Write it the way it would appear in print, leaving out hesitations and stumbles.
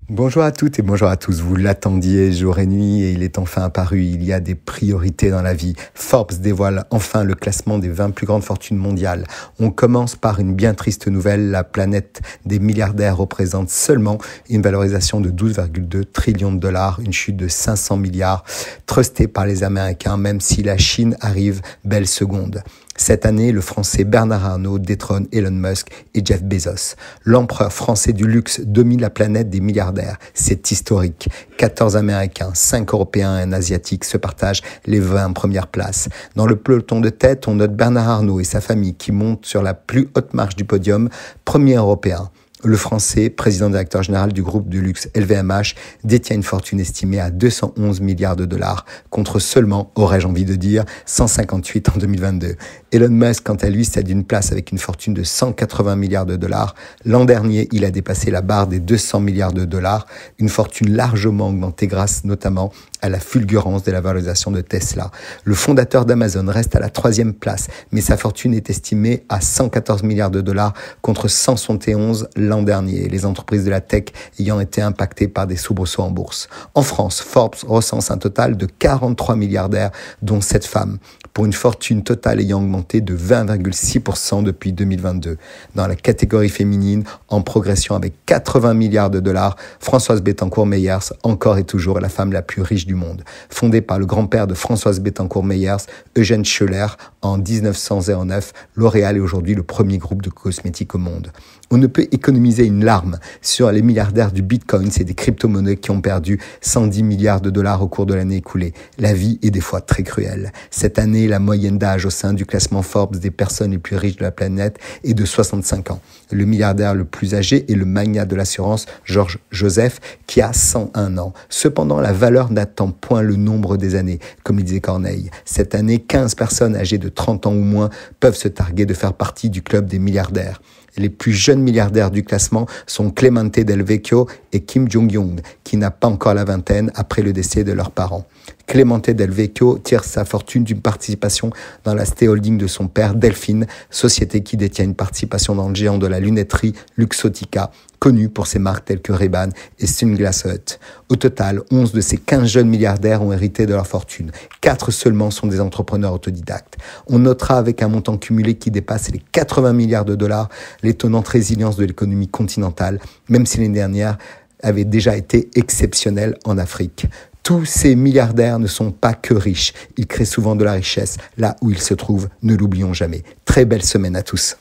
Bonjour à toutes et bonjour à tous. Vous l'attendiez jour et nuit et il est enfin apparu. Il y a des priorités dans la vie. Forbes dévoile enfin le classement des 20 plus grandes fortunes mondiales. On commence par une bien triste nouvelle. La planète des milliardaires représente seulement une valorisation de 12,2 trillions de dollars, une chute de 500 milliards, trustée par les Américains, même si la Chine arrive belle seconde. Cette année, le Français Bernard Arnault détrône Elon Musk et Jeff Bezos. L'empereur français du luxe domine la planète des milliardaires. C'est historique. 14 Américains, 5 Européens et un Asiatique se partagent les 20 premières places. Dans le peloton de tête, on note Bernard Arnault et sa famille qui montent sur la plus haute marche du podium, premier Européen. Le Français, président directeur général du groupe de luxe LVMH, détient une fortune estimée à 211 milliards de dollars, contre seulement, aurais-je envie de dire, 158 en 2022. Elon Musk, quant à lui, cède une place avec une fortune de 180 milliards de dollars. L'an dernier, il a dépassé la barre des 200 milliards de dollars, une fortune largement augmentée grâce notamment à la fulgurance de la valorisation de Tesla. Le fondateur d'Amazon reste à la 3e place, mais sa fortune est estimée à 114 milliards de dollars contre 171 l'an dernier, les entreprises de la tech ayant été impactées par des soubresauts en bourse. En France, Forbes recense un total de 43 milliardaires, dont 7 femmes, pour une fortune totale ayant augmenté de 20,6% depuis 2022. Dans la catégorie féminine, en progression avec 80 milliards de dollars, Françoise Bettencourt-Meyers, encore et toujours la femme la plus riche du monde. Fondée par le grand-père de Françoise Bettencourt-Meyers, Eugène Schueller, en 1909, L'Oréal est aujourd'hui le premier groupe de cosmétiques au monde. On ne peut économiser une larme sur les milliardaires du Bitcoin et des crypto-monnaies qui ont perdu 110 milliards de dollars au cours de l'année écoulée. La vie est des fois très cruelle. Cette année, la moyenne d'âge au sein du classement Forbes des personnes les plus riches de la planète est de 65 ans. Le milliardaire le plus âgé est le magnat de l'assurance Georges Joseph qui a 101 ans. Cependant, la valeur n'attend point le nombre des années, comme le disait Corneille. Cette année, 15 personnes âgées de 30 ans ou moins peuvent se targuer de faire partie du club des milliardaires. Les plus jeunes milliardaires du classement sont Clemente Del Vecchio et Kim Jong-un, qui n'a pas encore la vingtaine après le décès de leurs parents. Clemente Del Vecchio tire sa fortune d'une participation dans la holding de son père, Delphine, société qui détient une participation dans le géant de la lunetterie Luxottica, connu pour ses marques telles que Ray-Ban et Sunglass Hut. Au total, 11 de ces 15 jeunes milliardaires ont hérité de leur fortune. 4 seulement sont des entrepreneurs autodidactes. On notera avec un montant cumulé qui dépasse les 80 milliards de dollars l'étonnante résilience de l'économie continentale, même si l'année dernière avait déjà été exceptionnelle en Afrique. Tous ces milliardaires ne sont pas que riches. Ils créent souvent de la richesse là où ils se trouvent. Ne l'oublions jamais. Très belle semaine à tous.